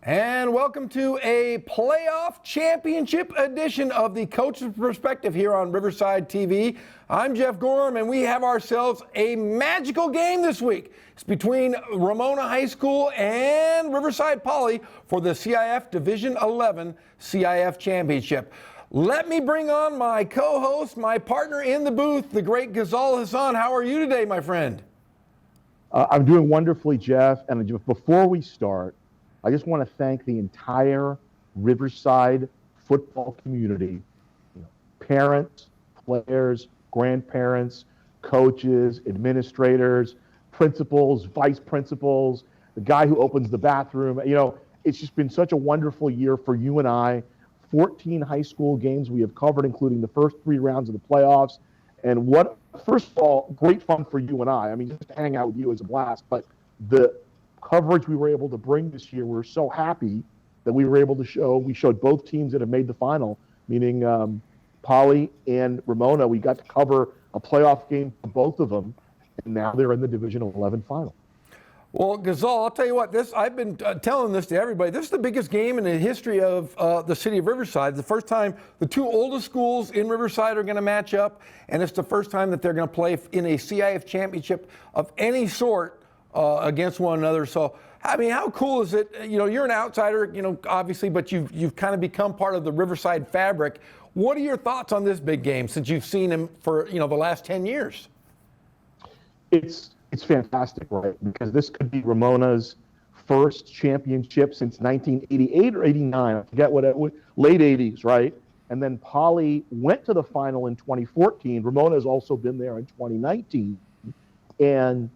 And welcome to a playoff championship edition of the Coach's Perspective here on Riverside TV. I'm Jeff Gorham, and we have ourselves a magical game this week. It's between Ramona High School and Riverside Poly for the CIF Division 11 CIF Championship. Let me bring on my co-host, my partner in the booth, the great Ghazal Hassan. How are you today, my friend? I'm doing wonderfully, Jeff. And before we start, I just want to thank the entire Riverside football community, parents, players, grandparents, coaches, administrators, principals, vice principals, the guy who opens the bathroom. It's just been such a wonderful year for you and I. 14 high school games we have covered, including the first 3 rounds of the playoffs. And first of all, great fun for you and I. I mean, just to hang out with you is a blast. But the coverage we were able to bring this year, we're so happy that we were able to we showed both teams that have made the final, meaning Poly and Ramona. We got to cover a playoff game for both of them, and now they're in the Division 11 final. Well, Ghazal, I'll tell you what, I've been telling this to everybody. This is the biggest game in the history of the city of Riverside. The first time the 2 oldest schools in Riverside are going to match up, and it's the first time that they're going to play in a CIF championship of any sort against one another. So, I mean, how cool is it? You're an outsider, obviously, but you've kind of become part of the Riverside fabric. What are your thoughts on this big game since you've seen him for, the last 10 years? It's fantastic, right? Because this could be Ramona's first championship since 1988 or 89. I forget what it was, late 80s, right? And then Poly went to the final in 2014. Ramona has also been there in 2019. And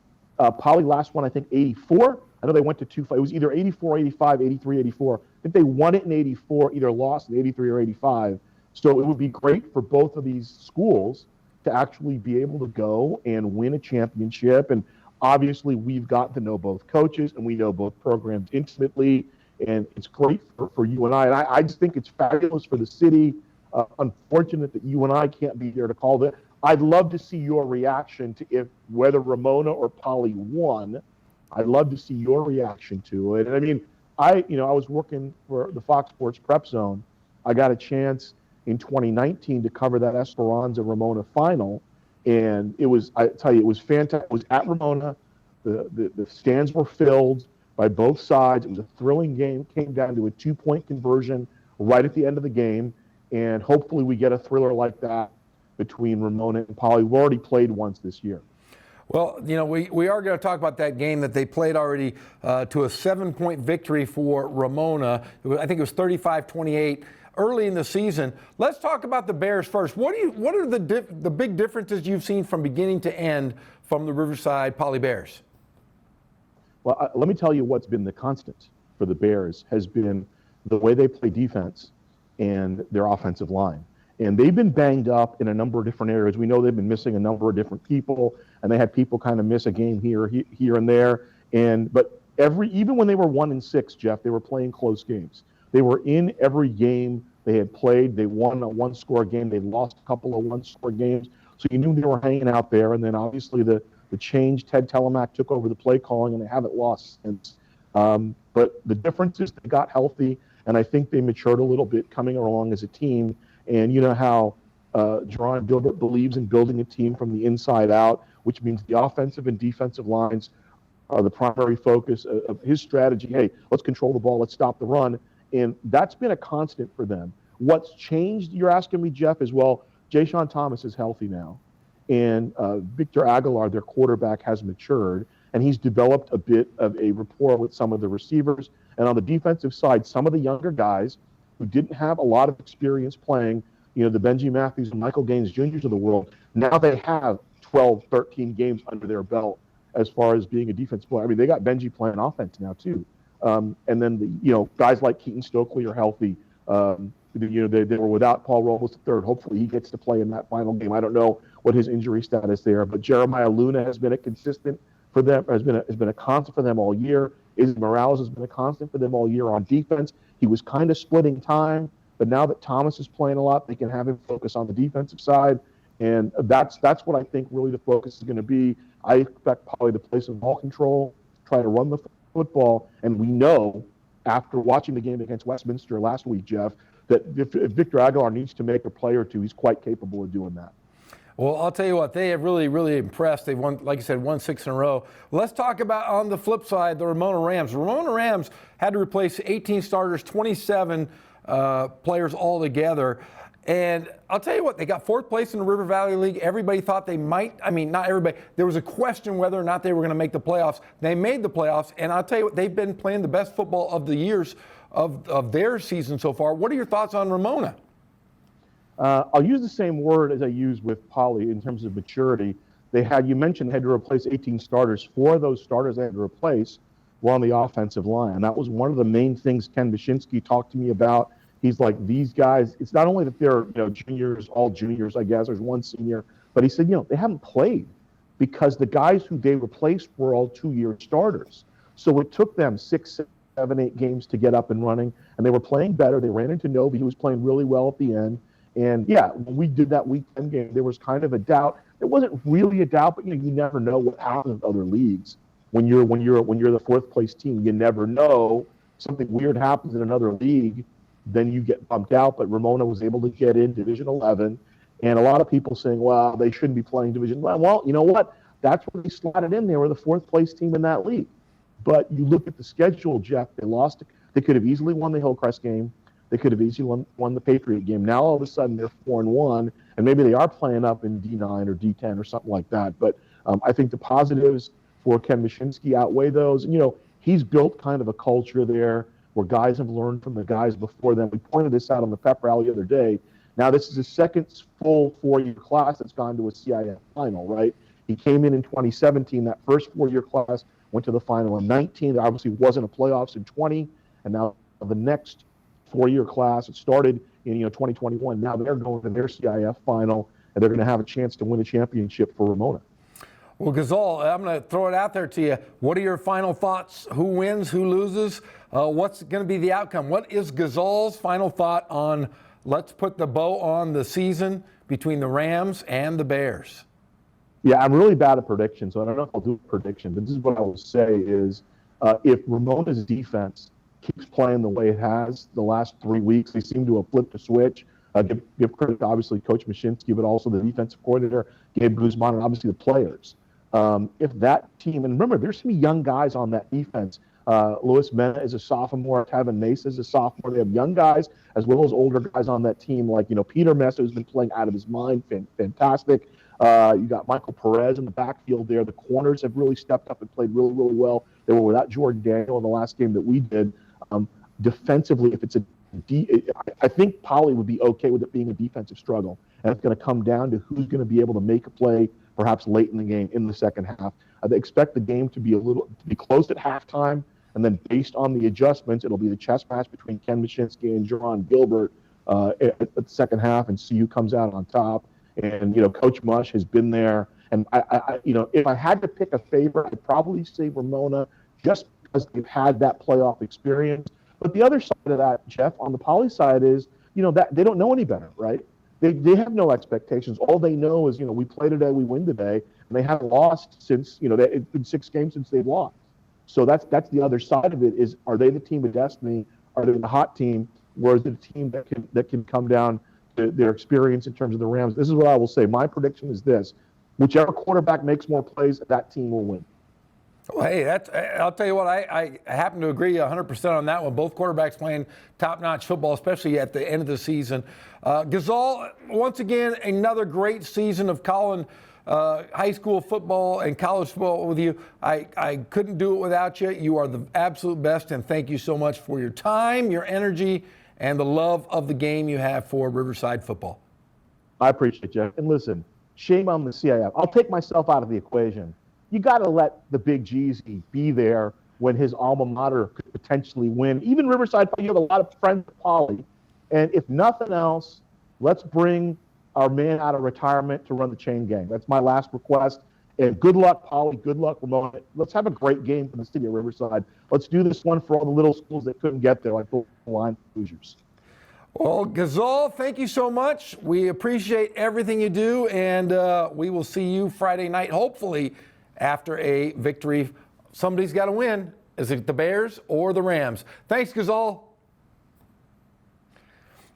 Poly last won, I think, 84. I know they went to 2. It was either 84, 85, 83, 84. I think they won it in 84, either lost in 83 or 85. So it would be great for both of these schools to actually be able to go and win a championship. And obviously, we've got to know both coaches, and we know both programs intimately. And it's great for you and I. And I just think it's fabulous for the city. Unfortunate that you and I can't be here to call that. I'd love to see your reaction to whether Ramona or Poly won. I'd love to see your reaction to it. And I mean, I was working for the Fox Sports Prep Zone. I got a chance in 2019 to cover that Esperanza Ramona final, and I tell you, it was fantastic. It was at Ramona. The stands were filled by both sides. It was a thrilling game. It came down to a 2-point conversion right at the end of the game, and hopefully we get a thriller like that between Ramona and Poly. We've already played once this year. Well, we are going to talk about that game that they played already to a 7-point victory for Ramona. I think it was 35-28 early in the season. Let's talk about the Bears first. What are the big differences you've seen from beginning to end from the Riverside Poly Bears? Well, let me tell you what's been the constant for the Bears has been the way they play defense and their offensive line. And they've been banged up in a number of different areas. We know they've been missing a number of different people, and they had people kind of miss a game here and there. But even when they were 1-6, Jeff, they were playing close games. They were in every game they had played. They won a 1-score game. They lost a couple of 1-score games. So you knew they were hanging out there. And then obviously the change, Ted Telemack took over the play calling, and they haven't lost since. But the difference is they got healthy, and I think they matured a little bit coming along as a team. And you know how Jerron Gilbert believes in building a team from the inside out, which means the offensive and defensive lines are the primary focus of his strategy. Hey, let's control the ball. Let's stop the run. And that's been a constant for them. What's changed, you're asking me, Jeff, as well, Ja'Shawn Thomas is healthy now. And Victor Aguilar, their quarterback, has matured. And he's developed a bit of a rapport with some of the receivers. And on the defensive side, some of the younger guys who didn't have a lot of experience playing, the Benji Matthews and Michael Gaines Jr.'s of the world, now they have 12, 13 games under their belt as far as being a defense player. I mean, they got Benji playing offense now, too. And then guys like Keaton Stokely are healthy. They were without Paul Robles III. Hopefully he gets to play in that final game. I don't know what his injury status there, but Jeremiah Luna has been a consistent for them. Has been a constant for them all year. Izzy Morales has been a constant for them all year on defense. He was kind of splitting time, but now that Thomas is playing a lot, they can have him focus on the defensive side, and that's what I think really the focus is going to be. I expect Poly to play some ball control, try to run the football, and we know after watching the game against Westminster last week, Jeff, that if Victor Aguilar needs to make a play or two, he's quite capable of doing that. Well, I'll tell you what, they have really, really impressed. They've won, like I said, won 6 in a row. Let's talk about, on the flip side, the Ramona Rams. Ramona Rams had to replace 18 starters, 27 players altogether. And I'll tell you what, they got 4th place in the River Valley League. Everybody thought they might, I mean, not everybody. There was a question whether or not they were going to make the playoffs. They made the playoffs, and I'll tell you what, they've been playing the best football of the years of their season so far. What are your thoughts on Ramona? I'll use the same word as I used with Poly in terms of maturity. You mentioned they had to replace 18 starters. 4 of those starters they had to replace were on the offensive line. And that was one of the main things Ken Bashinsky talked to me about. He's like, these guys, it's not only that they're juniors, all juniors, I guess, there's one senior, but he said, they haven't played because the guys who they replaced were all 2-year starters. So it took them 6, 7, 8 games to get up and running, and they were playing better. They ran into Novi, who was playing really well at the end. And yeah, when we did that Week 10 game, there was kind of a doubt. It wasn't really a doubt, but you never know what happens in other leagues. When you're the 4th place team, you never know. Something weird happens in another league, then you get bumped out. But Ramona was able to get in Division 11, and a lot of people saying, well, they shouldn't be playing Division 11. Well, you know what? That's where they slotted in. They were the 4th place team in that league. But you look at the schedule, Jeff. They lost. They could have easily won the Hillcrest game. They could have easily won the Patriot game. Now all of a sudden they're 4-1, and maybe they are playing up in D9 or D10 or something like that. But I think the positives for Ken Bashinsky outweigh those. And, he's built kind of a culture there where guys have learned from the guys before them. We pointed this out on the pep rally the other day. Now this is the second full 4-year class that's gone to a CIF final, right? He came in 2017. That first 4-year class went to the final in 19. There obviously wasn't a playoffs in 20, and now the next 4-year class. It started in 2021. Now they're going to their CIF final, and they're going to have a chance to win a championship for Ramona. Well, Ghazal, I'm going to throw it out there to you. What are your final thoughts? Who wins? Who loses? What's going to be the outcome? What is Ghazal's final thought on, let's put the bow on the season between the Rams and the Bears? Yeah, I'm really bad at predictions, so I don't know if I'll do a prediction, but this is what I will say is if Ramona's defense keeps playing the way it has the last 3 weeks, they seem to have flipped a switch. Give credit to obviously Coach Mashinsky, but also the defensive coordinator, Gabe Guzman, and obviously the players. If that team, and remember, there's some young guys on that defense. Luis Mena is a sophomore. Tavin Mesa is a sophomore. They have young guys as well as older guys on that team, like Peter Mesa, who's been playing out of his mind, fantastic. You got Michael Perez in the backfield there. The corners have really stepped up and played really, really well. They were without Jordan Daniel in the last game that we did. Defensively, if it's I think Poly would be okay with it being a defensive struggle, and it's going to come down to who's going to be able to make a play, perhaps late in the game, in the second half. I expect the game to be close at halftime, and then based on the adjustments, it'll be the chess match between Ken Mashinsky and Jerron Gilbert at the second half, and see who comes out on top. And Coach Mush has been there, and if I had to pick a favorite, I'd probably say Ramona, just because they've had that playoff experience. But the other side of that, Jeff, on the Poly side is, that they don't know any better, right? They have no expectations. All they know is, we play today, we win today, and they haven't lost since, it's been 6 games since they've lost. So that's the other side of it is, are they the team of destiny? Are they the hot team? Or is it a team that can come down to their experience in terms of the Rams? This is what I will say. My prediction is this: whichever quarterback makes more plays, that team will win. Well, hey, I'll tell you what, I happen to agree 100% on that one. Both quarterbacks playing top-notch football, especially at the end of the season. Ghazal, once again, another great season of Collin high school football and college football with you. I couldn't do it without you. You are the absolute best, and thank you so much for your time, your energy, and the love of the game you have for Riverside football. I appreciate it, Jeff. And listen, shame on the CIF. I'll take myself out of the equation. You got to let the Big Jeezy be there when his alma mater could potentially win. Even Riverside, you have a lot of friends at Poly. And if nothing else, let's bring our man out of retirement to run the chain gang. That's my last request. And good luck, Poly. Good luck, Ramona. Let's have a great game for the city of Riverside. Let's do this one for all the little schools that couldn't get there, like the Line Hoosiers. Well, Ghazal, thank you so much. We appreciate everything you do, and we will see you Friday night, hopefully, after a victory. Somebody's got to win. Is it the Bears or the Rams? Thanks, Gazal.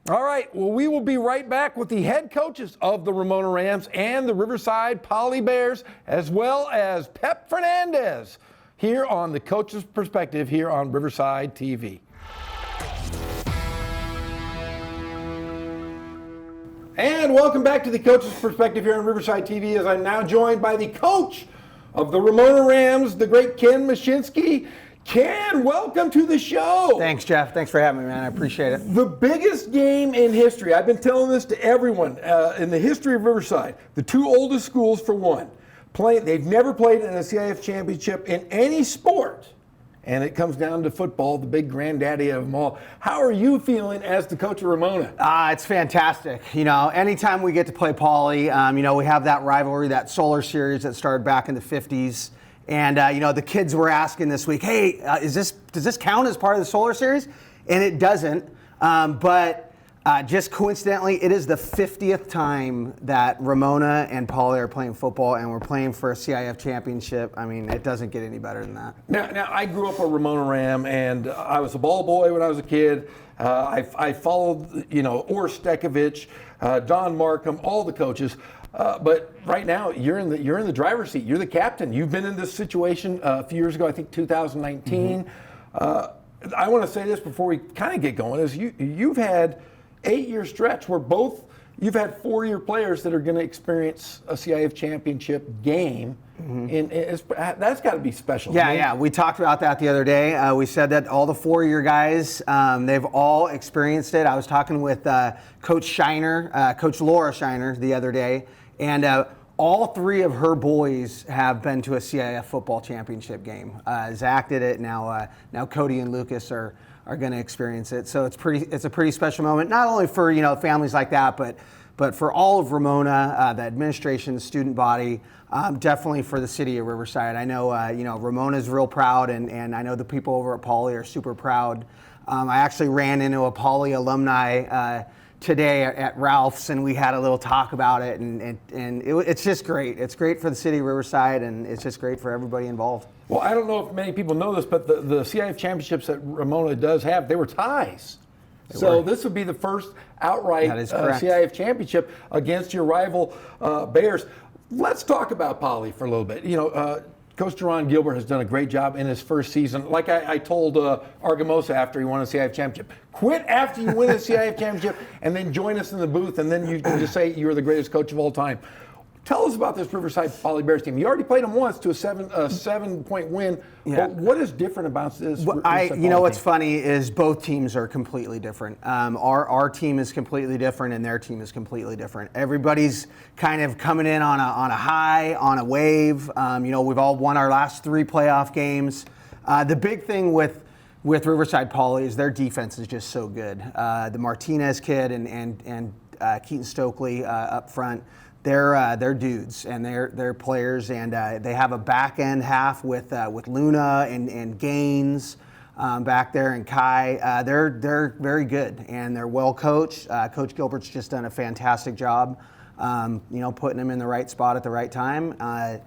All right, well, we will be right back with the head coaches of the Ramona Rams and the Riverside Poly Bears, as well as Pep Fernandez, here on the Coach's Perspective here on Riverside TV. And welcome back to the Coach's Perspective here on Riverside TV, as I'm now joined by the coach of the Ramona Rams, the great Ken Mashinsky. Ken, welcome to the show. Thanks, Jeff. Thanks for having me, man. I appreciate it. The biggest game in history. I've been telling this to everyone in the history of Riverside. The two oldest schools, for one, they've never played in a CIF championship in any sport. And it comes down to football, the big granddaddy of them all. How are you feeling as the coach of Ramona? It's fantastic. You know, anytime we get to play Poly, you know, we have that rivalry, that Solar Series that started back in the 50s. And, you know, the kids were asking this week, hey, does this count as part of the Solar Series? And it doesn't. But just coincidentally, it is the 50th time that Ramona and Poly are playing football, and we're playing for a CIF championship. I mean, it doesn't get any better than that. Now I grew up a Ramona Ram, and I was a ball boy when I was a kid. I followed, you know, Orr Stekovich, Don Markham, all the coaches. But right now, you're in the driver's seat. You're the captain. You've been in this situation a few years ago, I think 2019. I want to say this before we kind of get going: is you've had 8-year stretch where you've had 4-year players that are going to experience a CIF championship game. That's got to be special. Yeah. We talked about that the other day. We said that all the 4-year guys, they've all experienced it. I was talking with Coach Shiner, Coach Laura Shiner, the other day, and all 3 of her boys have been to a CIF football championship game. Zach did it. Now Cody and Lucas are going to experience it. So it's a pretty special moment, not only for, you know, families like that, but for all of Ramona, the administration, the student body, definitely for the city of Riverside. I know, you know, Ramona's real proud, and I know the people over at Poly are super proud. I actually ran into a Poly alumni today at Ralph's, and we had a little talk about it, and it's just great. It's great for the city of Riverside, and it's just great for everybody involved. Well, I don't know if many people know this, but the CIF championships that Ramona does have, they were ties. So this would be the first outright CIF championship against your rival Bears. Let's talk about Poly for a little bit. You know, Coach Jerron Gilbert has done a great job in his first season. Like I told Argamosa after he won a CIF championship, quit after you win a CIF championship and then join us in the booth, and then you can just say you're the greatest coach of all time. Tell us about this Riverside Poly Bears team. You already played them once to a 7-point win. Yeah. But what is different about this? You know what's funny is both teams are completely different. Our team is completely different, and their team is completely different. Everybody's kind of coming in on a high, on a wave. You know, we've all won our last 3 playoff games. The big thing with Riverside Poly is their defense is just so good. The Martinez kid and Keaton Stokely up front. They're dudes, and they're players, and they have a back end half with Luna and Gaines back there, and Kai. They're very good, and they're well coached. Coach Gilbert's just done a fantastic job, you know, putting them in the right spot at the right time,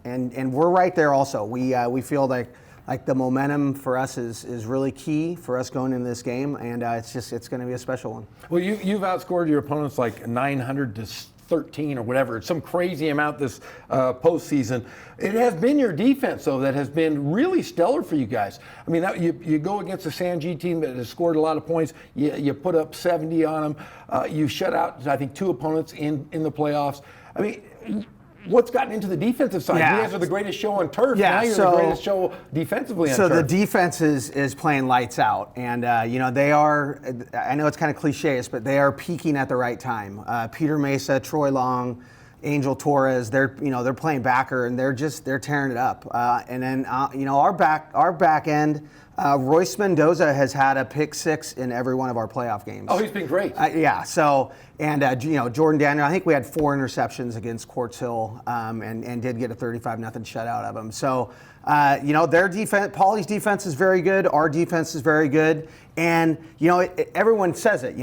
and we're right there also. We feel like the momentum for us is really key for us going into this game, and it's going to be a special one. Well, you've outscored your opponents like 900-13 or whatever. It's some crazy amount this postseason. It has been your defense, though, that has been really stellar for you guys. I mean, you go against a San G team that has scored a lot of points. You put up 70 on them. You shut out, I think, 2 opponents in the playoffs. I mean, what's gotten into the defensive side? Yeah. You guys are the greatest show on turf. Yeah, now you're the greatest show defensively on turf. So the defense is playing lights out, and you know, they are. I know it's kind of cliches, but they are peaking at the right time. Peter Mesa, Troy Long, Angel Torres, they're playing backer, and they're tearing it up. And then you know, our back end. Royce Mendoza has had a pick 6 in every one of our playoff games. Oh, he's been great. Yeah. So, and you know, Jordan Daniel, I think we had 4 interceptions against Quartz Hill, and did get a 35-0 shutout of him. So, Their defense, Paulie's defense is very good. Our defense is very good. And, everyone says it,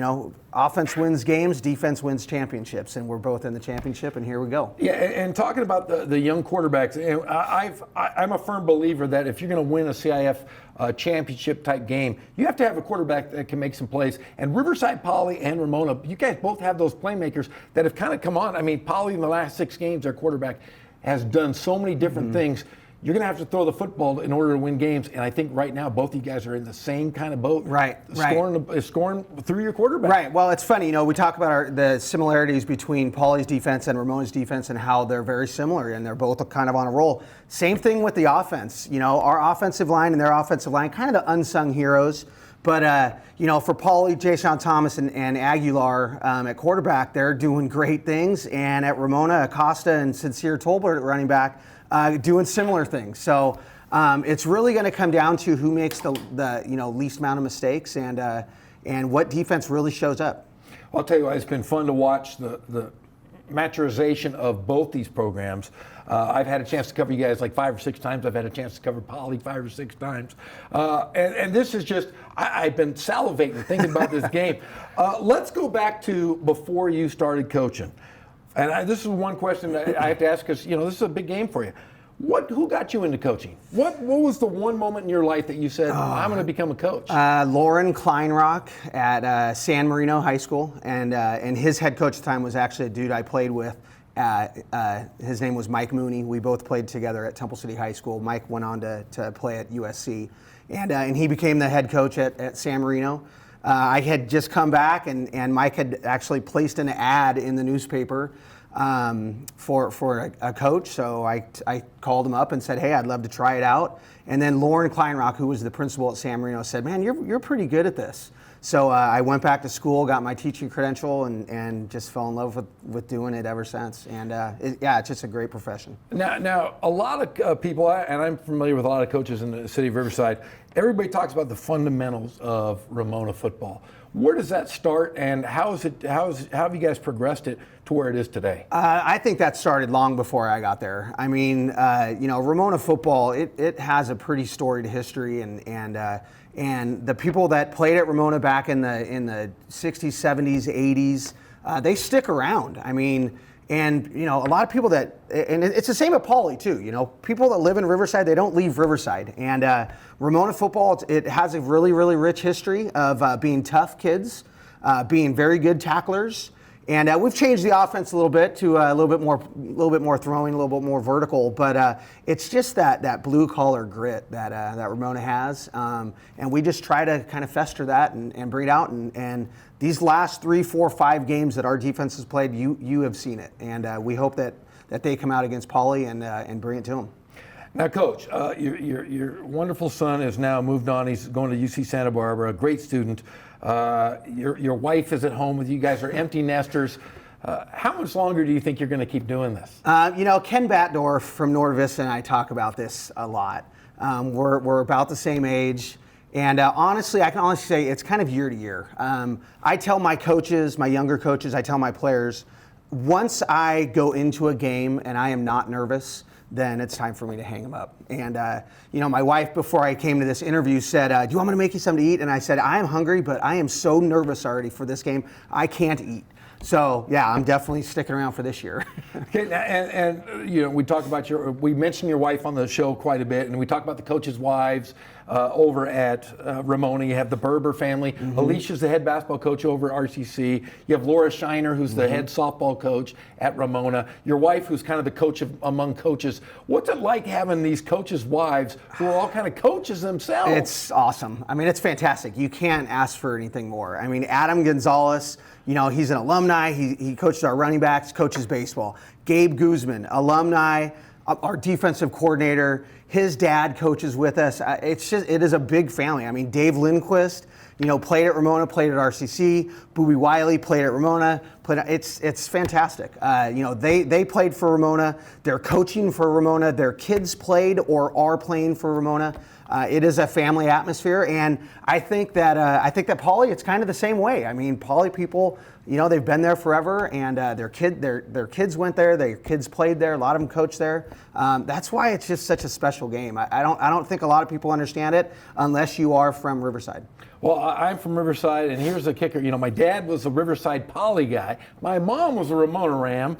offense wins games, defense wins championships. And we're both in the championship, and here we go. Yeah, and talking about the young quarterbacks, and I'm a firm believer that if you're going to win a CIF championship type game, you have to have a quarterback that can make some plays. And Riverside Poly and Ramona, you guys both have those playmakers that have kind of come on. I mean, Poly in the last 6 games, their quarterback has done so many different things. You're going to have to throw the football in order to win games, and I think right now both of you guys are in the same kind of boat. Right. Scoring through your quarterback. Right. Well, it's funny. We talk about the similarities between Paulie's defense and Ramona's defense and how they're very similar, and they're both kind of on a roll. Same thing with the offense. Our offensive line and their offensive line, kind of the unsung heroes. But, for Paulie, Jay-Sean Thomas, and Aguilar at quarterback, they're doing great things. And at Ramona, Acosta and Sincere Tolbert at running back, doing similar things. So it's really going to come down to who makes the least amount of mistakes and what defense really shows up. I'll tell you what, it's been fun to watch the maturization of both these programs. I've had a chance to cover you guys like 5 or 6 times. I've had a chance to cover Poly 5 or 6 times. And this is just, I've been salivating thinking about this game. Let's go back to before you started coaching. And this is one question that I have to ask because, this is a big game for you. Who got you into coaching? What was the one moment in your life that you said, I'm going to become a coach? Lauren Kleinrock at San Marino High School. And his head coach at the time was actually a dude I played with. His name was Mike Mooney. We both played together at Temple City High School. Mike went on to play at USC. And he became the head coach at San Marino. I had just come back, and Mike had actually placed an ad in the newspaper for a coach. So I called him up and said, hey, I'd love to try it out. And then Lauren Kleinrock, who was the principal at San Marino, said, man, you're pretty good at this. So I went back to school, got my teaching credential, and just fell in love with doing it ever since. And it's just a great profession. Now a lot of people, and I'm familiar with a lot of coaches in the city of Riverside, everybody talks about the fundamentals of Ramona football. Where does that start, and how have you guys progressed it to where it is today? I think that started long before I got there. I mean, Ramona football, it has a pretty storied history, and the people that played at Ramona back in the 60s, 70s, 80s, they stick around. I mean, and a lot of people and it's the same at Poly too. People that live in Riverside, they don't leave Riverside. And Ramona football, it has a really, really rich history of being tough kids, being very good tacklers. And we've changed the offense a little bit to a little bit more throwing, a little bit more vertical. But it's just that blue collar grit that Ramona has, and we just try to kind of fester that and bring it out. And these last 3, 4, 5 games that our defense has played, you have seen it, and we hope that they come out against Poly and bring it to them. Now, Coach, your wonderful son has now moved on. He's going to UC Santa Barbara, a great student. Your wife is at home with you. Guys are empty nesters. How much longer do you think you're going to keep doing this? Ken Batdorf from Nord Vista and I talk about this a lot. We're about the same age. And honestly, I can honestly say it's kind of year to year. I tell my coaches, my younger coaches, I tell my players, once I go into a game and I am not nervous, then it's time for me to hang them up. And, my wife, before I came to this interview, said, do you want me to make you something to eat? And I said, I am hungry, but I am so nervous already for this game, I can't eat. So, yeah, I'm definitely sticking around for this year. Okay, and we talk about we mentioned your wife on the show quite a bit, and we talk about the coaches' wives over at Ramona. You have the Berber family. Mm-hmm. Alicia's the head basketball coach over at RCC. You have Laura Shiner, who's the head softball coach at Ramona. Your wife, who's kind of the coach among coaches. What's it like having these coaches' wives who are all kind of coaches themselves? It's awesome. I mean, it's fantastic. You can't ask for anything more. I mean, Adam Gonzalez, he's an alumni. He coaches our running backs, coaches baseball. Gabe Guzman, alumni, our defensive coordinator. His dad coaches with us. It is a big family. I mean, Dave Lindquist, played at Ramona, played at RCC. Boobie Wiley played at Ramona. It's fantastic. They played for Ramona. They're coaching for Ramona. Their kids played or are playing for Ramona. It is a family atmosphere, and I think that Pauley, it's kind of the same way. I mean, Pauley people, they've been there forever, and their kids went there, their kids played there, a lot of them coached there. That's why it's just such a special game. I don't think a lot of people understand it unless you are from Riverside. Well, I'm from Riverside, and here's the kicker. My dad was a Riverside Poly guy. My mom was a Ramona Ram.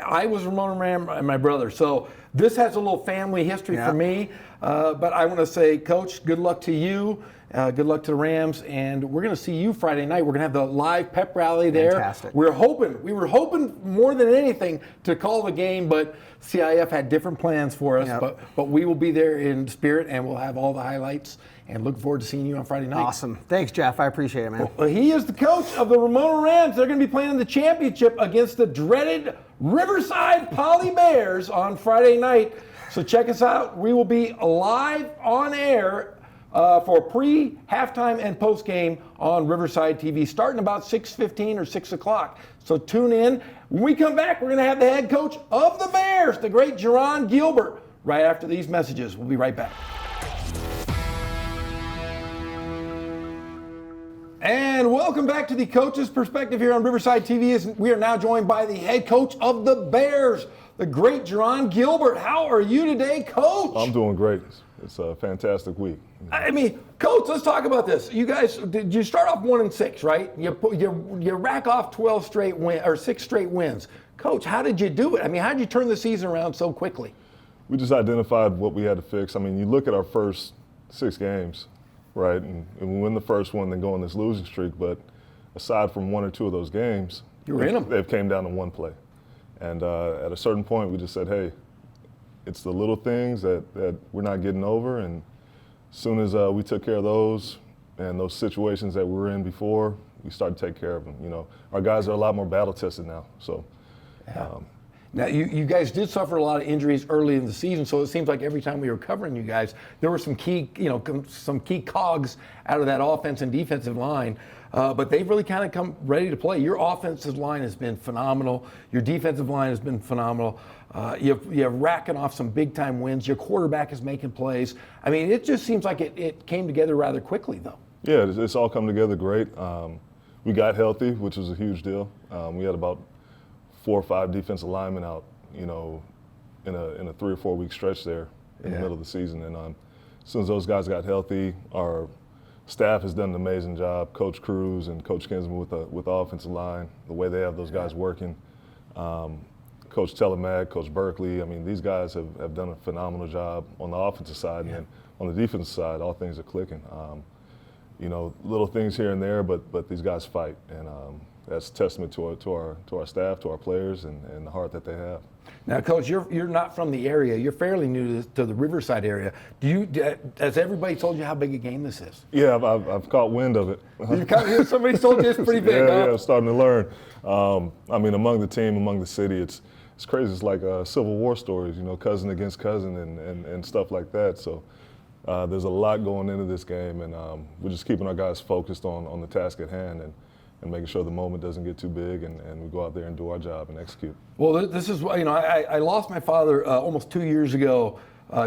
I was a Ramona Ram, and my brother. So this has a little family history for me. But I want to say, Coach, good luck to you. Good luck to the Rams, and we're going to see you Friday night. We're going to have the live pep rally there. Fantastic. We were hoping more than anything to call the game, but CIF had different plans for us. Yep. But we will be there in spirit, and we'll have all the highlights. And look forward to seeing you on Friday night. Awesome. Thanks, Jeff. I appreciate it, man. Well, he is the coach of the Ramona Rams. They're going to be playing in the championship against the dreaded Riverside Poly Bears on Friday night. So check us out. We will be live on air for pre, halftime, and post-game on Riverside TV, starting about 6:15 or 6 o'clock. So tune in. When we come back, we're going to have the head coach of the Bears, the great Jerron Gilbert, right after these messages. We'll be right back. And welcome back to the Coach's Perspective here on Riverside TV. We are now joined by the head coach of the Bears, the great Jerron Gilbert. How are you today, Coach? I'm doing great. It's a fantastic week. I mean, Coach, let's talk about this. You guys, did you start off 1-6, right? You rack off 12 straight wins or 6 straight wins. Coach, how did you do it? I mean, how did you turn the season around so quickly? We just identified what we had to fix. I mean, you look at our first 6 games, right, and we win the first one, then go on this losing streak. But aside from 1 or 2 of those games, you were in them. They've came down to one play. And at a certain point, we just said, hey, it's the little things that we're not getting over. And as soon as we took care of those and those situations that we were in before, we started to take care of them. Our guys are a lot more battle tested now. So. Yeah. Now, you guys did suffer a lot of injuries early in the season, so it seems like every time we were covering you guys, there were some key cogs out of that offense and defensive line. But they've really kind of come ready to play. Your offensive line has been phenomenal. Your defensive line has been phenomenal. You're racking off some big-time wins. Your quarterback is making plays. I mean, it just seems like it came together rather quickly, though. Yeah, it's all come together great. We got healthy, which was a huge deal. We had about 4 or 5 defensive linemen out, in a 3 or 4 week stretch there in the middle of the season. And as soon as those guys got healthy, our staff has done an amazing job. Coach Cruz and Coach Kinsman with the offensive line, the way they have those guys working. Coach Telemag, Coach Berkeley. I mean, these guys have done a phenomenal job on the offensive side, and then on the defensive side, all things are clicking. Little things here and there, but these guys fight, and that's a testament to our staff, to our players, and the heart that they have. Now, Coach, you're not from the area. You're fairly new to the Riverside area. Has everybody told you how big a game this is? Yeah, I've caught wind of it. Somebody told you it's pretty big. Yeah, I'm starting to learn. I mean, among the team, among the city, it's crazy. It's like Civil War stories, cousin against cousin and stuff like that. So there's a lot going into this game, and we're just keeping our guys focused on the task at hand and making sure the moment doesn't get too big, and we go out there and do our job and execute. Well, this is, I lost my father almost 2 years ago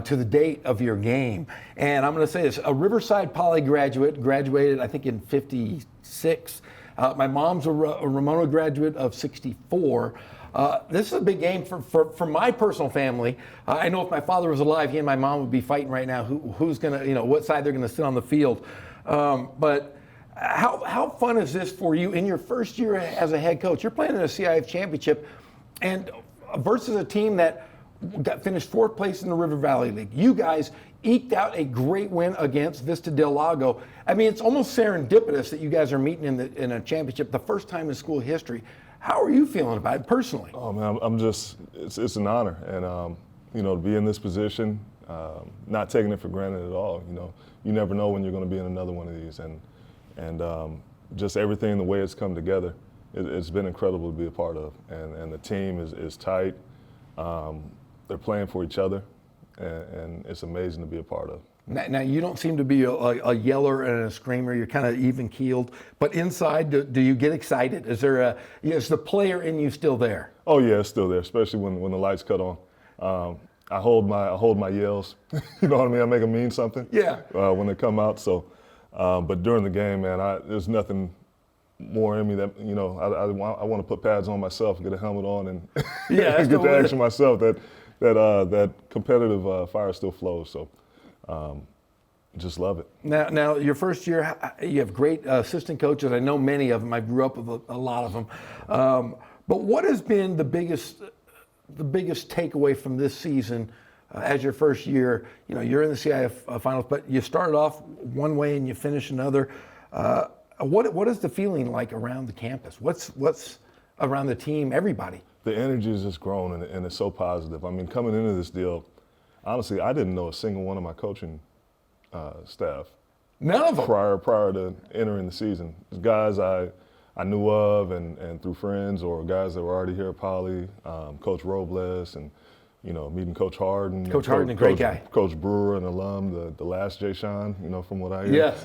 to the date of your game. And I'm going to say this, a Riverside Poly graduated, I think, in 56. My mom's a Ramona graduate of 64. This is a big game for my personal family. I know if my father was alive, he and my mom would be fighting right now who's going to, what side they're going to sit on the field. But how fun is this for you in your first year as a head coach? You're playing in a CIF championship, and versus a team that finished 4th place in the River Valley League. You guys eked out a great win against Vista Del Lago. I mean, it's almost serendipitous that you guys are meeting in a championship the first time in school history. How are you feeling about it personally? Oh man, it's an honor, and to be in this position, not taking it for granted at all. You never know when you're going to be in another one of these, and just everything, the way it's come together, it's been incredible to be a part of. And the team is tight. They're playing for each other, and it's amazing to be a part of. Now you don't seem to be a yeller and a screamer. You're kind of even keeled. But inside, do you get excited? Is the player in you still there? Oh yeah, it's still there, especially when the lights cut on. I hold my yells. You know what I mean? I make them mean something. Yeah. When they come out. So, but during the game, man, there's nothing more in me that I want to put pads on myself, get a helmet on, and Yeah, get the action myself. That competitive fire still flows. So, just love it. Now, your first year, you have great assistant coaches. I know many of them. I grew up with a lot of them. But what has been the biggest takeaway from this season as your first year? You're in the CIF finals, but you started off one way and you finish another. What is the feeling like around the campus? What's around the team, everybody? The energy has just grown, and it's so positive. I mean, coming into this deal, honestly, I didn't know a single one of my coaching staff. None of them. Prior to entering the season. Guys I knew of and through friends, or guys that were already here at Poly, Coach Robles, and meeting Coach Harden. Coach Harden, a great guy. Coach Brewer, an alum, the last Jay Sean, from what I hear. Yes,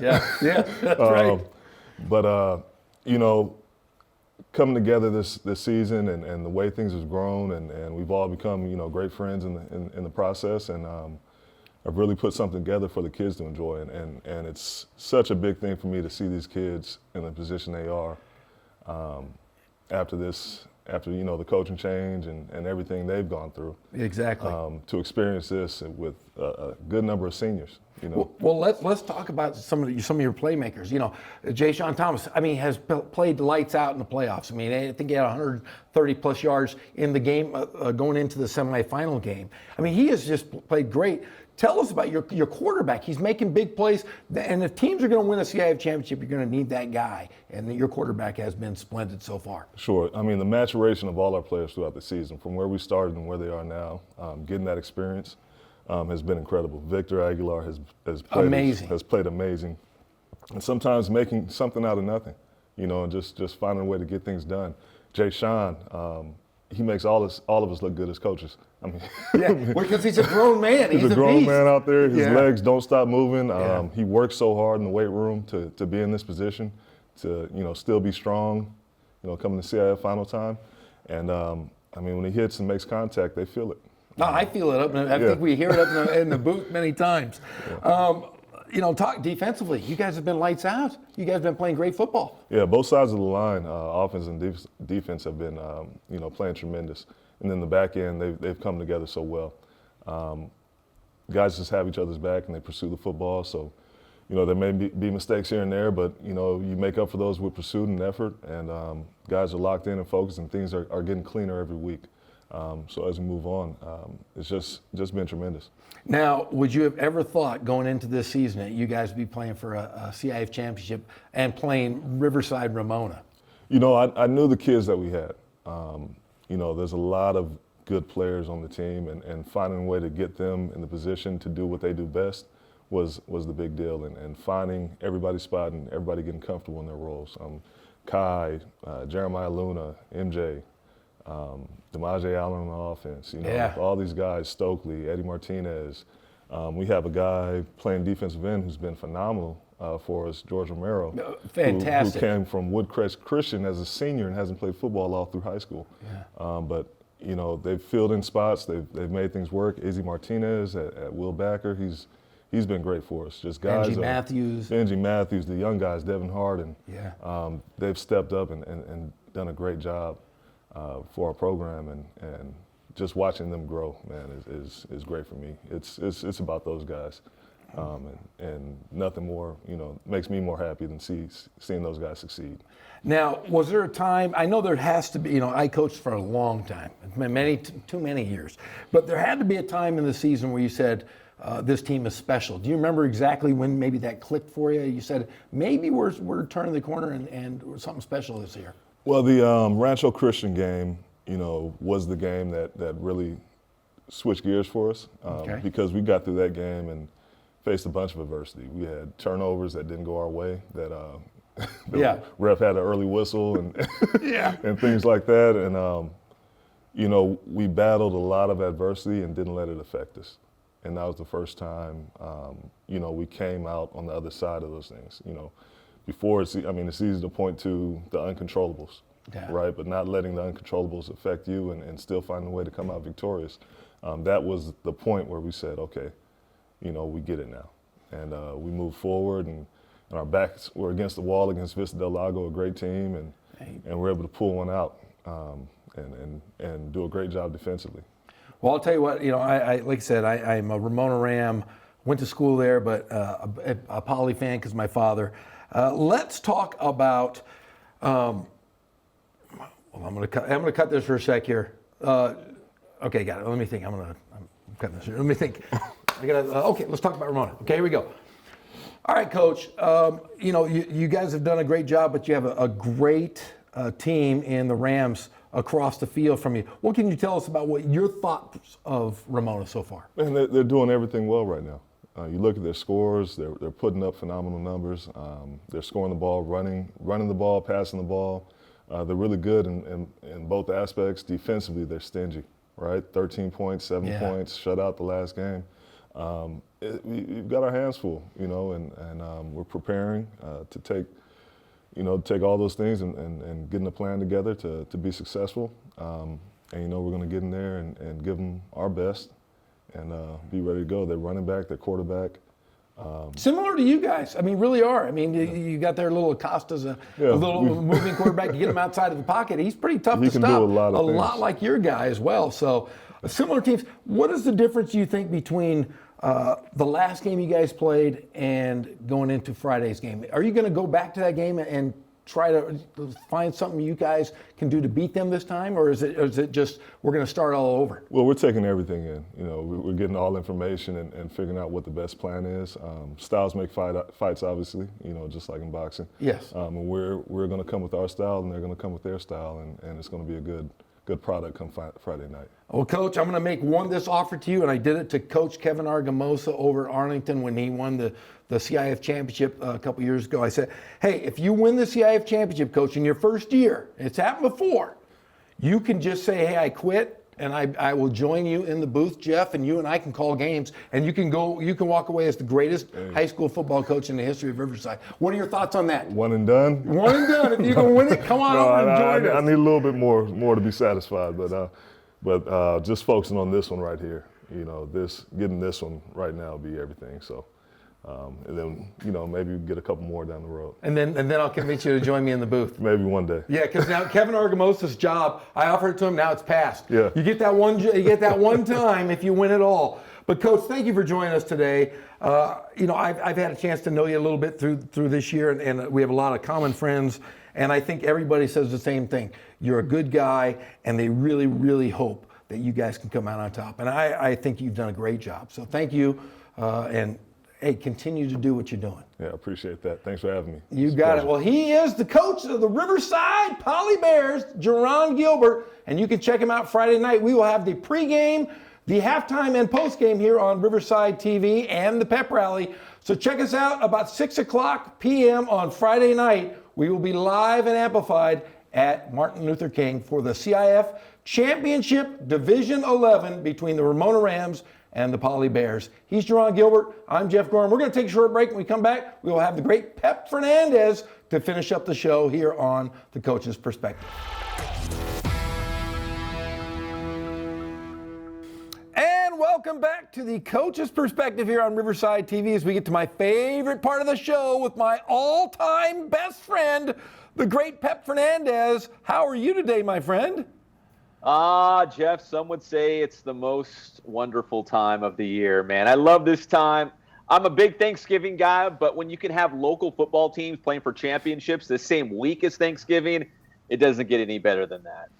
that's right. But coming together this season and the way things have grown, and we've all become great friends in the process, and I've really put something together for the kids to enjoy, and it's such a big thing for me to see these kids in the position they are after the coaching change and everything they've gone through. Exactly. To experience this with a good number of seniors. Well, let's talk about some of your playmakers. Jay Sean Thomas, has played lights out in the playoffs. I think he had 130 plus yards in the game going into the semifinal game. He has just played great. Tell us about your quarterback. He's making big plays, and if teams are going to win a CIF championship, you're going to need that guy, and your quarterback has been splendid so far. Sure. The maturation of all our players throughout the season, from where we started and where they are now, getting that experience has been incredible. Victor Aguilar has played amazing, and sometimes making something out of nothing, and just finding a way to get things done. Jay Sean, he makes all of us look good as coaches. Because he's a grown man. He's a grown beast. man out there. His Yeah. legs don't stop moving. Yeah. He works so hard in the weight room to be in this position, to still be strong, coming to CIF final time. And when he hits and makes contact, they feel it. No, I feel it. I think we hear it up in the booth many times. Talk defensively. You guys have been lights out. You guys have been playing great football. Yeah, both sides of the line, offense and defense, have been playing tremendous. And then the back end, they've come together so well. Guys just have each other's back and they pursue the football. So, there may be mistakes here and there, but you make up for those with pursuit and effort. And guys are locked in and focused, and things are getting cleaner every week. So as we move on, it's just been tremendous. Now, would you have ever thought going into this season that you guys would be playing for a CIF championship and playing Riverside Ramona? I knew the kids that we had. There's a lot of good players on the team, and finding a way to get them in the position to do what they do best was the big deal, and finding everybody's spot and everybody getting comfortable in their roles. Kai, Jeremiah Luna, MJ, Demaje Allen on the offense, all these guys, Stokely, Eddie Martinez. We have a guy playing defensive end who's been phenomenal for us, George Romero. Fantastic. Who came from Woodcrest Christian as a senior and hasn't played football all through high school. Yeah. But they've filled in spots, they've made things work. Izzy Martinez at Will Backer, he's been great for us. Just guys. Benji Matthews, the young guys, Devin Harden. Yeah. They've stepped up and done a great job for our program, and just watching them grow, man, is great for me. It's about those guys, and nothing more, makes me more happy than seeing those guys succeed. Now, was there a time? I know there has to be. I coached for a long time, too many years, but there had to be a time in the season where you said, this team is special. Do you remember exactly when maybe that clicked for you? You said maybe we're turning the corner and something special this year. Well, the Rancho Christian game, was the game that really switched gears for us, because we got through that game and faced a bunch of adversity. We had turnovers that didn't go our way, that the ref had an early whistle and and things like that. And we battled a lot of adversity and didn't let it affect us. And that was the first time, we came out on the other side of those things. Before, it's easy to point to the uncontrollables, right? But not letting the uncontrollables affect you and still finding a way to come out victorious. That was the point where we said, okay, we get it now. And we moved forward, and our backs were against the wall against Vista Del Lago, a great team, and we're able to pull one out and do a great job defensively. Well, I'll tell you what, I like I said, I'm a Ramona Ram, went to school there, but a Poly fan because my father. Let's talk about, well, I'm gonna cut this for a sec here. Okay, got it. Let me think. I'm cutting this here. Let me think. Okay, let's talk about Ramona. Okay, here we go. All right, Coach. You guys have done a great job, but you have a great team in the Rams across the field from you. What can you tell us about what your thoughts of Ramona so far? And they're doing everything well right now. You look at their scores; they're putting up phenomenal numbers. They're scoring the ball, running the ball, passing the ball. They're really good in both aspects. Defensively, they're stingy, right? 13 points, 7 points, shut out the last game. We've got our hands full, and we're preparing to take all those things and getting a plan together to be successful. And we're going to get in there and give them our best and be ready to go. They're running back, they're quarterback. Similar to you guys. I mean, really are. I mean, you got their little Acosta's a little moving quarterback. You get him outside of the pocket. He's pretty tough to stop. He can do a lot of things. lot like your guy as well. So similar teams. What is the difference you think between the last game you guys played and going into Friday's game? Are you going to go back to that game and try to find something you guys can do to beat them this time, or is it just we're going to start all over? Well, we're taking everything in. We're getting all information and figuring out what the best plan is. Styles make fights, obviously, just like in boxing. Yes. And we're going to come with our style, and they're going to come with their style, and it's going to be a good product come Friday night. Well, Coach, I'm going to make this offer to you, and I did it to Coach Kevin Argamosa over at Arlington when he won the CIF championship a couple years ago. I said, hey, if you win the CIF championship, Coach, in your first year, it's happened before, you can just say, hey, I quit, and I will join you in the booth, Jeff, and you and I can call games, and you can walk away as the greatest high school football coach in the history of Riverside. What are your thoughts on that? One and done? One and done. If you can win it, come on over and join us. I need a little bit more to be satisfied, but just focusing on this one right here, getting this one right now will be everything. So, and then maybe we get a couple more down the road. And then I'll convince you to join me in the booth. Maybe one day. Yeah, because now Kevin Argamosa's job, I offered it to him. Now it's passed. Yeah. You get that one time if you win it all. But Coach, thank you for joining us today. I've had a chance to know you a little bit through this year, and we have a lot of common friends. And I think everybody says the same thing. You're a good guy, and they really, really hope that you guys can come out on top. And I think you've done a great job. So thank you, and hey, continue to do what you're doing. Yeah, I appreciate that. Thanks for having me. You got it. Well, he is the coach of the Riverside Poly Bears, Jerron Gilbert, and you can check him out Friday night. We will have the pregame, the halftime, and postgame here on Riverside TV and the pep rally. So check us out about 6:00 p.m. on Friday night. We will be live and amplified at Martin Luther King for the CIF Championship Division 11 between the Ramona Rams and the Poly Bears. He's Jerron Gilbert. I'm Jeff Gorham. We're going to take a short break. When we come back, we will have the great Pep Fernandez to finish up the show here on The Coach's Perspective. And welcome back to The Coach's Perspective here on Riverside TV as we get to my favorite part of the show with my all-time best friend, the great Pep Fernandez. How are you today, my friend? Jeff, some would say it's the most wonderful time of the year, man. I love this time. I'm a big Thanksgiving guy, but when you can have local football teams playing for championships the same week as Thanksgiving, it doesn't get any better than that.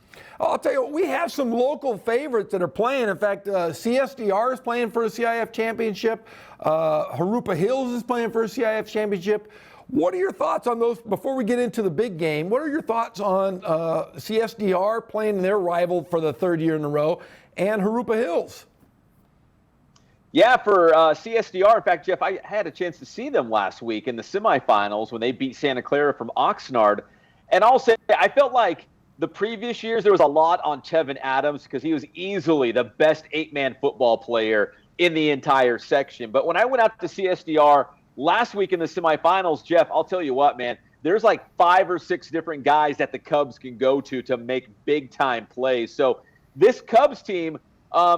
I'll tell you what, we have some local favorites that are playing. In fact, CSDR is playing for a CIF championship. Harupa Hills is playing for a CIF championship. What are your thoughts on those? Before we get into the big game, what are your thoughts on CSDR playing their rival for the third year in a row and Harupa Hills? Yeah, for CSDR, in fact, Jeff, I had a chance to see them last week in the semifinals when they beat Santa Clara from Oxnard. And I'll say, I felt like the previous years there was a lot on Tevin Adams because he was easily the best 8-man football player in the entire section. But when I went out to CSDR last week in the semifinals, Jeff, I'll tell you what, man, there's like 5 or 6 different guys that the Cubs can go to make big-time plays. So this Cubs team,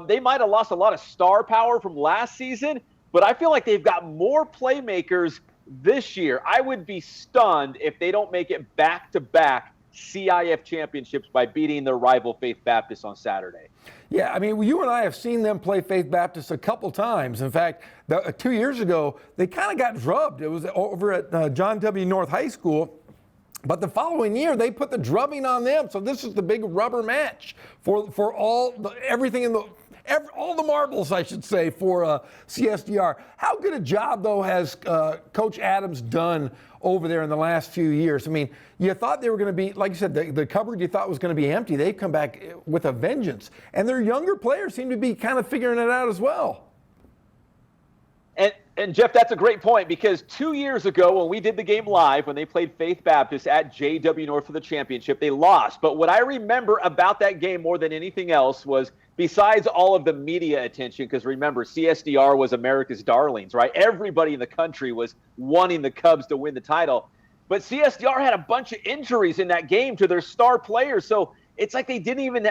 They might have lost a lot of star power from last season, but I feel like they've got more playmakers this year. I would be stunned if they don't make it back-to-back CIF championships by beating their rival Faith Baptist on Saturday. Yeah, I mean, you and I have seen them play Faith Baptist a couple times. In fact, 2 years ago, they kind of got drubbed. It was over at John W. North High School. But the following year, they put the drubbing on them. So this is the big rubber match for everything in the all the marbles, I should say, for CSDR. How good a job, though, has Coach Adams done over there in the last few years? I mean, you thought they were going to be, like you said, the cupboard you thought was going to be empty. They've come back with a vengeance. And their younger players seem to be kind of figuring it out as well. And Jeff, that's a great point, because 2 years ago when we did the game live, when they played Faith Baptist at JW North for the championship, they lost. But what I remember about that game more than anything else was, besides all of the media attention, because remember, CSDR was America's darlings, right? Everybody in the country was wanting the Cubs to win the title. But CSDR had a bunch of injuries in that game to their star players. So it's like they didn't even,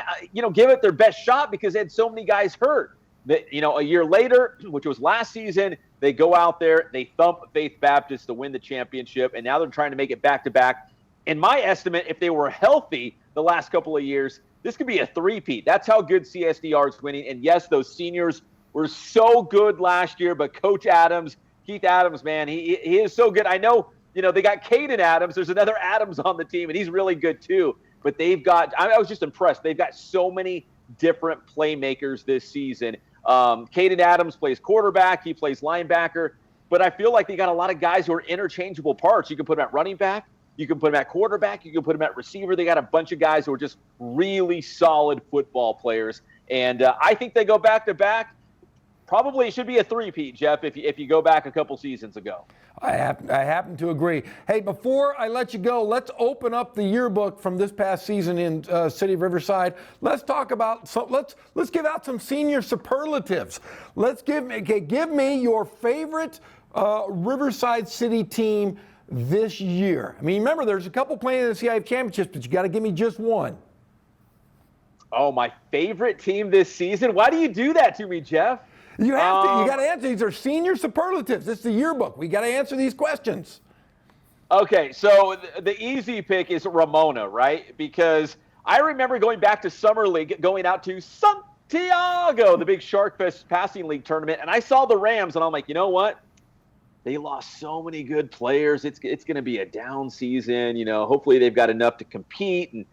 give it their best shot because they had so many guys hurt. That, a year later, which was last season, they go out there, they thump Faith Baptist to win the championship, and now they're trying to make it back-to-back. In my estimate, if they were healthy the last couple of years, this could be a three-peat. That's how good CSDR is winning. And yes, those seniors were so good last year, but Coach Adams, Keith Adams, man, he is so good. I know, they got Caden Adams. There's another Adams on the team, and he's really good too. But I was just impressed. They've got so many different playmakers this season. Caden Adams plays quarterback. He plays linebacker. But I feel like they got a lot of guys who are interchangeable parts. You can put them at running back. You can put them at quarterback. You can put them at receiver. They got a bunch of guys who are just really solid football players. And I think they go back-to-back. Probably it should be a three-peat, Jeff, if you go back a couple seasons ago. I happen to agree. Hey, before I let you go, let's open up the yearbook from this past season in City of Riverside. Let's talk about let's give out some senior superlatives. Give me your favorite Riverside City team this year. I mean, remember, there's a couple playing in the CIF championships, but you got to give me just one. Oh, my favorite team this season? Why do you do that to me, Jeff? You have to. You got to answer. These are senior superlatives. This is the yearbook. We got to answer these questions. Okay, so the easy pick is Ramona, right? Because I remember going back to Summer League, going out to Santiago, the big Shark Fest Passing League tournament, and I saw the Rams, and I'm like, you know what? They lost so many good players. It's going to be a down season. Hopefully they've got enough to compete. And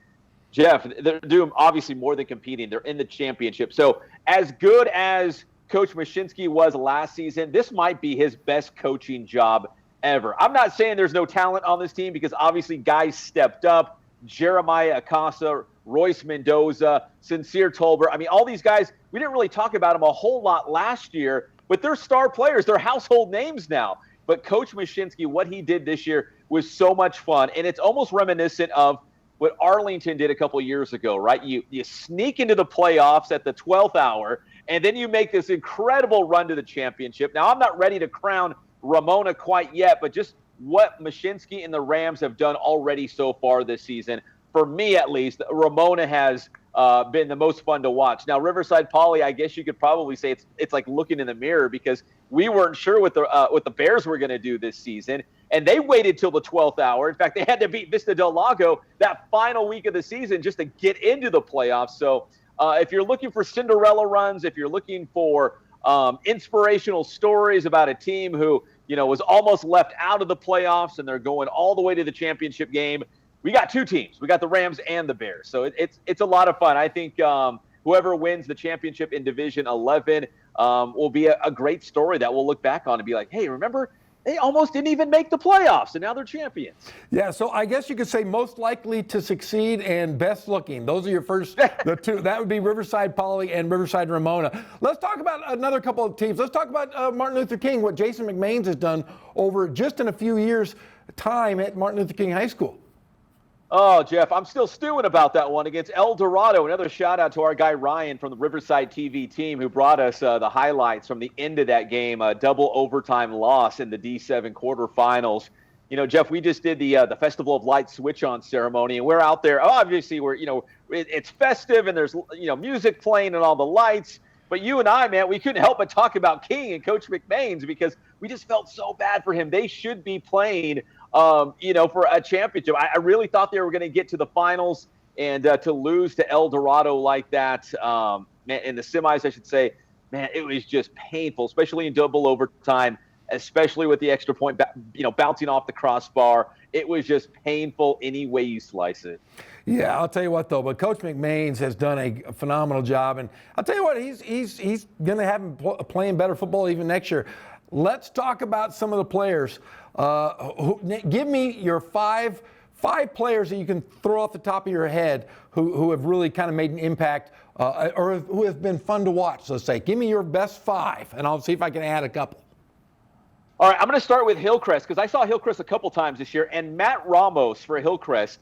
Jeff, they're doing obviously more than competing. They're in the championship. So as good as Coach Mashinsky was last season, this might be his best coaching job ever. I'm not saying there's no talent on this team, because obviously guys stepped up. Jeremiah Acosta, Royce Mendoza, Sincere Tolbert. I mean, all these guys, we didn't really talk about them a whole lot last year, but they're star players. They're household names now. But Coach Mashinsky, what he did this year was so much fun, and it's almost reminiscent of what Arlington did a couple years ago, right? You sneak into the playoffs at the 12th hour, and then you make this incredible run to the championship. Now, I'm not ready to crown Ramona quite yet, but just what Mashinsky and the Rams have done already so far this season, for me at least, Ramona has been the most fun to watch. Now, Riverside Poly, I guess you could probably say it's like looking in the mirror, because we weren't sure what the Bears were going to do this season, and they waited till the 12th hour. In fact, they had to beat Vista Del Lago that final week of the season just to get into the playoffs. So if you're looking for Cinderella runs, if you're looking for inspirational stories about a team who was almost left out of the playoffs and they're going all the way to the championship game, we got two teams. We got the Rams and the Bears. So it's a lot of fun. I think whoever wins the championship in Division 11 will be a great story that we'll look back on and be like, hey, remember, they almost didn't even make the playoffs, and now they're champions. Yeah, so I guess you could say most likely to succeed and best looking. Those are your first, the two. That would be Riverside Poly and Riverside Ramona. Let's talk about another couple of teams. Let's talk about Martin Luther King, what Jason McMains has done over just in a few years' time at Martin Luther King High School. Oh, Jeff, I'm still stewing about that one against El Dorado. Another shout out to our guy Ryan from the Riverside TV team, who brought us the highlights from the end of that game, a double overtime loss in the D7 quarterfinals. Jeff, we just did the Festival of Lights switch on ceremony, and we're out there. Obviously, it's festive and there's music playing and all the lights. But you and I, man, we couldn't help but talk about King and Coach McMains because we just felt so bad for him. They should be playing, for a championship. I really thought they were going to get to the finals, and to lose to El Dorado like that, in the semis, I should say, man, it was just painful, especially in double overtime, especially with the extra point, bouncing off the crossbar. It was just painful any way you slice it. Yeah, I'll tell you what though, but Coach McMains has done a phenomenal job, and I'll tell you what, he's going to have him playing better football even next year. Let's talk about some of the players. Give me your five players that you can throw off the top of your head who have really kind of made an impact, or who have been fun to watch. Let's say, give me your best five, and I'll see if I can add a couple. All right, I'm going to start with Hillcrest because I saw Hillcrest a couple times this year, and Matt Ramos for Hillcrest,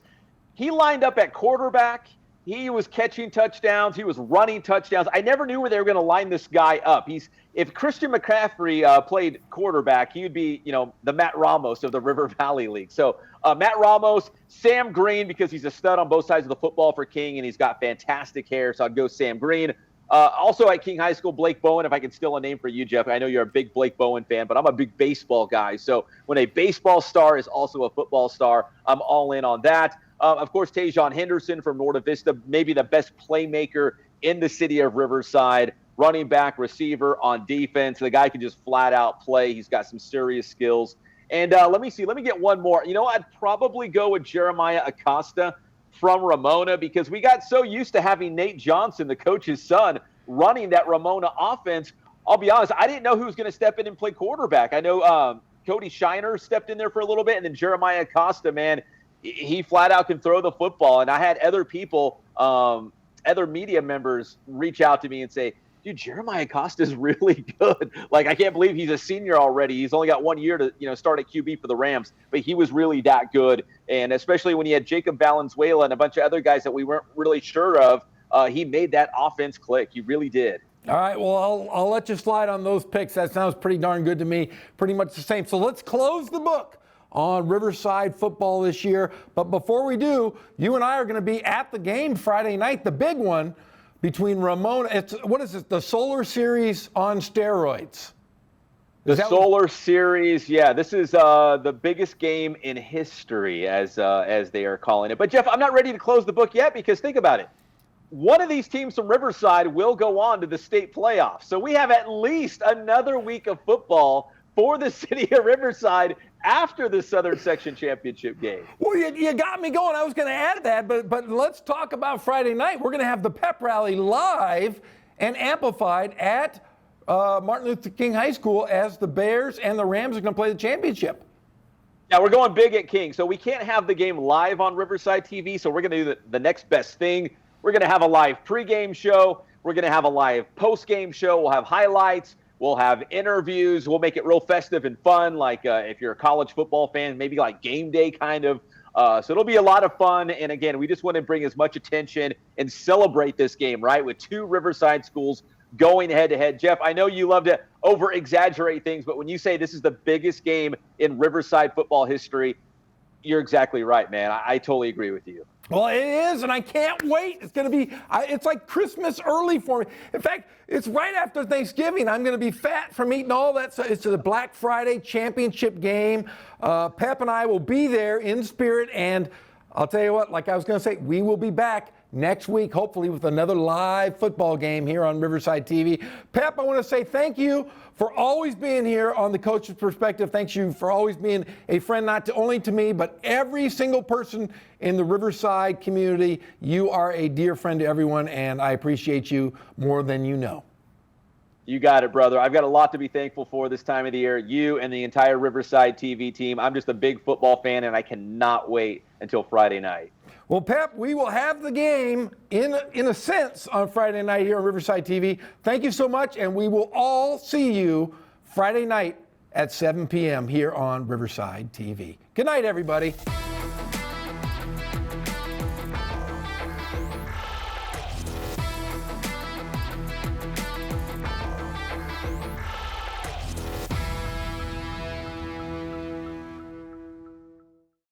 he lined up at quarterback. He was catching touchdowns. He was running touchdowns. I never knew where they were going to line this guy up. If Christian McCaffrey played quarterback, he would be, the Matt Ramos of the River Valley League. So Matt Ramos, Sam Green, because he's a stud on both sides of the football for King, and he's got fantastic hair, so I'd go Sam Green. Also at King High School, Blake Bowen, if I can steal a name for you, Jeff. I know you're a big Blake Bowen fan, but I'm a big baseball guy. So when a baseball star is also a football star, I'm all in on that. Of course, Tajon Henderson from Norte Vista, maybe the best playmaker in the city of Riverside. Running back, receiver, on defense. The guy can just flat out play. He's got some serious skills. And let me get one more. I'd probably go with Jeremiah Acosta from Ramona because we got so used to having Nate Johnson, the coach's son, running that Ramona offense. I'll be honest, I didn't know who was going to step in and play quarterback. I know Cody Shiner stepped in there for a little bit, and then Jeremiah Acosta, man, he flat out can throw the football. And I had other people, other media members reach out to me and say, dude, Jeremiah Acosta is really good. Like, I can't believe he's a senior already. He's only got 1 year to, start at QB for the Rams, but he was really that good. And especially when he had Jacob Valenzuela and a bunch of other guys that we weren't really sure of, he made that offense click. He really did. All right, well, I'll let you slide on those picks. That sounds pretty darn good to me. Pretty much the same. So let's close the book on Riverside football this year. But before we do, you and I are going to be at the game Friday night, the big one between Ramona. What is it? The Solar Series on steroids. The Solar Series, yeah. This is the biggest game in history, as they are calling it. But Jeff, I'm not ready to close the book yet because think about it. One of these teams from Riverside will go on to the state playoffs. So we have at least another week of football for the city of Riverside after the Southern Section Championship game. Well, you got me going. I was going to add that, but let's talk about Friday night. We're going to have the pep rally live and amplified at Martin Luther King High School as the Bears and the Rams are going to play the championship. Yeah, we're going big at King, so we can't have the game live on Riverside TV, so we're going to do the next best thing. We're going to have a live pregame show. We're going to have a live postgame show. We'll have highlights. We'll have interviews. We'll make it real festive and fun, like if you're a college football fan, maybe like game day kind of. So it'll be a lot of fun. And again, we just want to bring as much attention and celebrate this game, right, with two Riverside schools going head-to-head. Jeff, I know you love to over-exaggerate things, but when you say this is the biggest game in Riverside football history, you're exactly right, man. I totally agree with you. Well, it is, and I can't wait. It's going to be, it's like Christmas early for me. In fact, it's right after Thanksgiving. I'm going to be fat from eating all that. So it's the Black Friday championship game. Pep and I will be there in spirit, and I'll tell you what, like I was going to say, we will be back next week, hopefully with another live football game here on Riverside TV. Pep, I want to say thank you for always being here on The Coach's Perspective. Thank you for always being a friend, not only to me, but every single person in the Riverside community. You are a dear friend to everyone, and I appreciate you more than you know. You got it, brother. I've got a lot to be thankful for this time of the year. You and the entire Riverside TV team. I'm just a big football fan, and I cannot wait until Friday night. Well, Pep, we will have the game in a sense on Friday night here on Riverside TV. Thank you so much, and we will all see you Friday night at 7 p.m. here on Riverside TV. Good night, everybody.